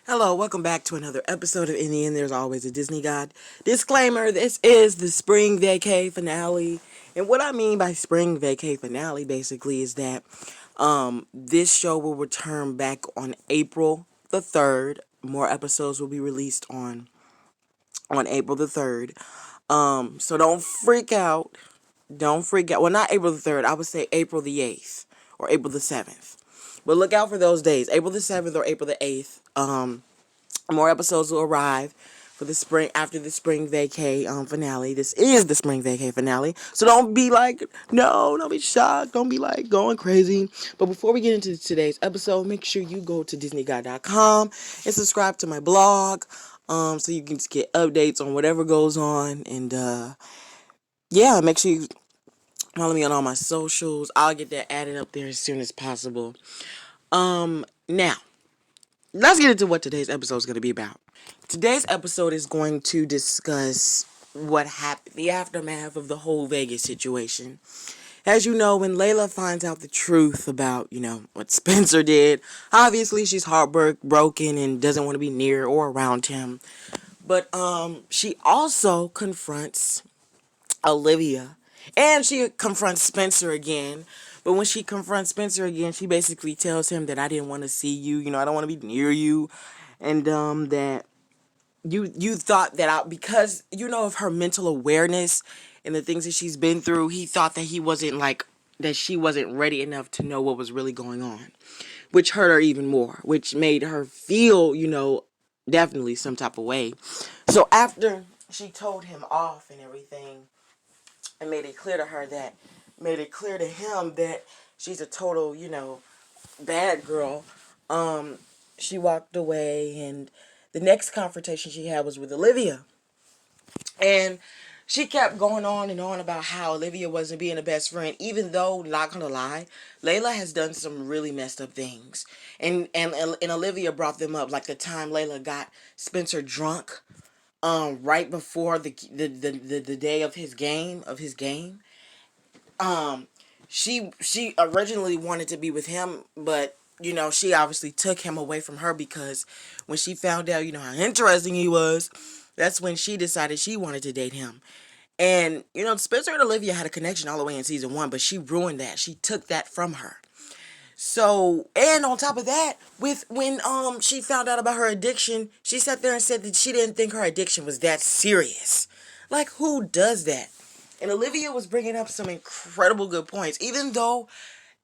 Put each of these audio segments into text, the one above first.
Hello, welcome back to another episode of In the End There's Always a Disney God. Disclaimer, this is the spring vacay finale. And what I mean by spring vacay finale basically is that this show will return back on April the 3rd. More episodes will be released on April the 3rd. So don't freak out. Don't freak out. Well, not April the 3rd. I would say April the 8th or April the 7th. But look out for those days. April the 7th or April the 8th. More episodes will arrive for the spring after the spring vacay finale. This is the spring vacay finale. So don't be like, no, don't be shocked. Don't be like going crazy. But before we get into today's episode, make sure you go to DisneyGuy.com and subscribe to my blog. So you can just get updates on whatever goes on. And yeah, make sure you follow me on all my socials. I'll get that added up there as soon as possible. Now, let's get into what today's episode is going to be about. Today's episode is going to discuss what happened, the aftermath of the whole Vegas situation. As you know, when Layla finds out the truth about, what Spencer did, obviously she's heartbroken and doesn't want to be near or around him. But she also confronts Olivia and she confronts Spencer again. But when she confronts Spencer again, she basically tells him that I didn't want to see you, I don't want to be near you, and that you thought that because of her mental awareness and the things that she's been through, he thought that he wasn't like that she wasn't ready enough to know what was really going on, which hurt her even more, which made her feel, definitely some type of way. So after she told him off and everything and made it clear to him that she's a total, bad girl, she walked away, and the next confrontation she had was with Olivia. And she kept going on and on about how Olivia wasn't being a best friend, even though, not gonna lie, Layla has done some really messed up things. And Olivia brought them up, like the time Layla got Spencer drunk, right before the day of his game, she originally wanted to be with him, but she obviously took him away from her because when she found out, how interesting he was, that's when she decided she wanted to date him. And Spencer and Olivia had a connection all the way in season 1, but she ruined that. She took that from her. So, and on top of that, when she found out about her addiction, she sat there and said that she didn't think her addiction was that serious. Like, who does that? And Olivia was bringing up some incredible good points, even though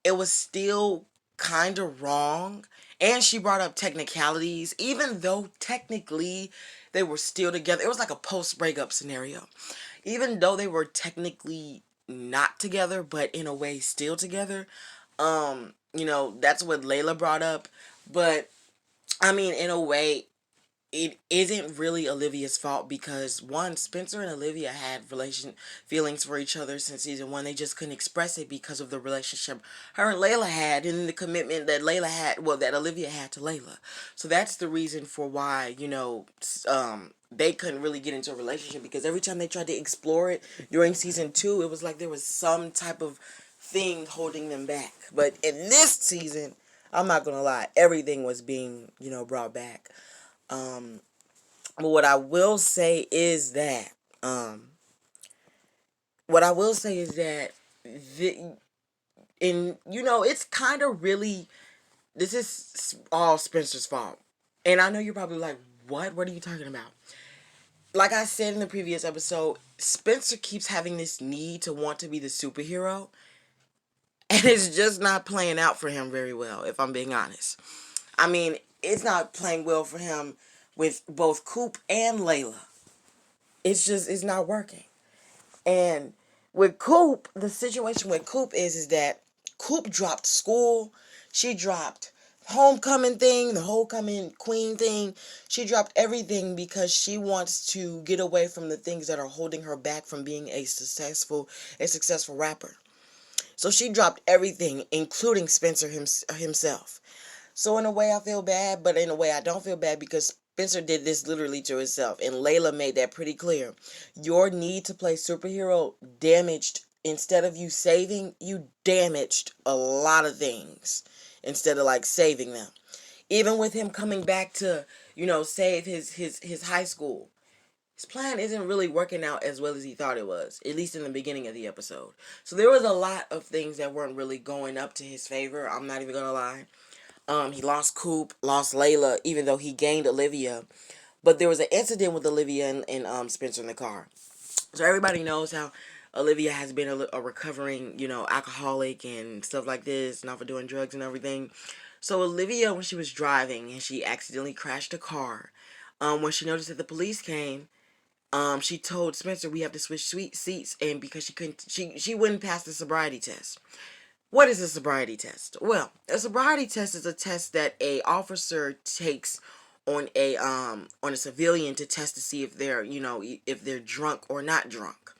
it was still kind of wrong. And she brought up technicalities, even though technically they were still together. It was like a post-breakup scenario. Even though they were technically not together, but in a way still together. That's what Layla brought up. But, I mean, in a way, it isn't really Olivia's fault because, one, Spencer and Olivia had feelings for each other since season 1. They just couldn't express it because of the relationship her and Layla had and the commitment that that Olivia had to Layla. So that's the reason for why, they couldn't really get into a relationship, because every time they tried to explore it during season 2, it was like there was some type of thing holding them back. But in this season, I'm not gonna lie, everything was being, brought back. But what I will say is that, it's kind of really, this is all Spencer's fault. And I know you're probably like, what are you talking about? Like I said in the previous episode, Spencer keeps having this need to want to be the superhero, and it's just not playing out for him very well, if I'm being honest. I mean, it's not playing well for him with both Coop and Layla. It's not working. And with Coop, the situation with Coop is that Coop dropped school. She dropped homecoming thing, the homecoming queen thing. She dropped everything because she wants to get away from the things that are holding her back from being a successful rapper. So she dropped everything, including Spencer himself. So in a way I feel bad, but in a way I don't feel bad, because Spencer did this literally to himself, and Layla made that pretty clear. Your need to play superhero damaged, instead of you saving, you damaged a lot of things instead of like saving them. Even with him coming back to, save his high school, his plan isn't really working out as well as he thought it was, at least in the beginning of the episode. So there was a lot of things that weren't really going up to his favor. I'm not even gonna lie. He lost Coop, lost Layla, even though he gained Olivia. But there was an incident with Olivia and Spencer in the car. So everybody knows how Olivia has been a recovering, alcoholic and stuff like this, not for doing drugs and everything. So Olivia, when she was driving and she accidentally crashed a car, when she noticed that the police came, she told Spencer we have to switch sweet seats, and because she wouldn't pass the sobriety test. What is a sobriety test? Well, a sobriety test is a test that a officer takes on a civilian to test to see if they're if they're drunk or not drunk.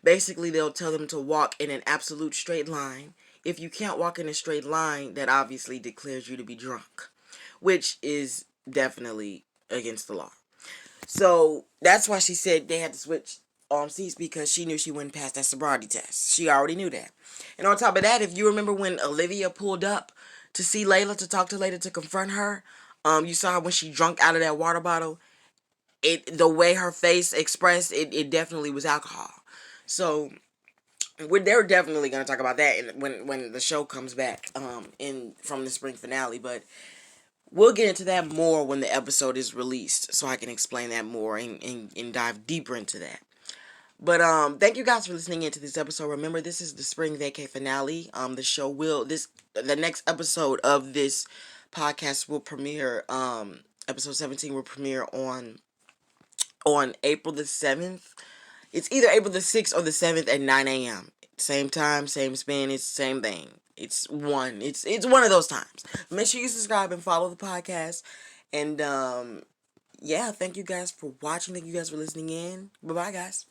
Basically, they'll tell them to walk in an absolute straight line. If you can't walk in a straight line, that obviously declares you to be drunk, which is definitely against the law. So that's why she said they had to switch seats, because she knew she wouldn't pass that sobriety test. She already knew that. And on top of that, if you remember when Olivia pulled up to see Layla, to talk to Layla, to confront her, you saw her when she drunk out of that water bottle. The way her face expressed it definitely was alcohol. So they're definitely gonna talk about that when the show comes back in from the spring finale. But we'll get into that more when the episode is released, so I can explain that more and dive deeper into that. But thank you guys for listening into this episode. Remember, this is the spring vacay finale. The next episode of this podcast will premiere. Episode 17 will premiere on April the 7th. It's either April the 6th or the 7th at 9 a.m. Same time, same spin. It's the same thing. It's one of those times. Make sure you subscribe and follow the podcast. And yeah, thank you guys for watching. Thank you guys for listening in. Bye bye, guys.